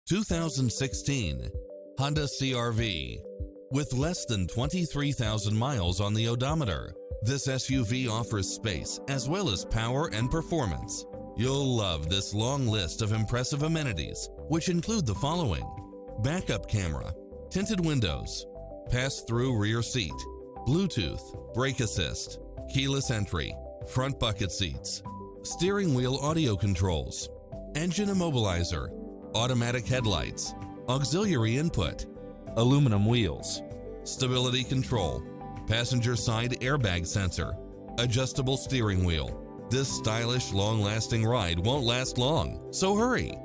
2016 Honda CR-V. With less than 23,000 miles on the odometer, this SUV offers space as well as power and performance. You'll love this long list of impressive amenities, which include the following: backup camera, tinted windows, pass-through rear seat, Bluetooth, brake assist, keyless entry, front bucket seats, steering wheel audio controls, engine immobilizer, automatic headlights, auxiliary input, aluminum wheels, stability control, passenger side airbag sensor, adjustable steering wheel. This stylish, long-lasting ride won't last long, so hurry!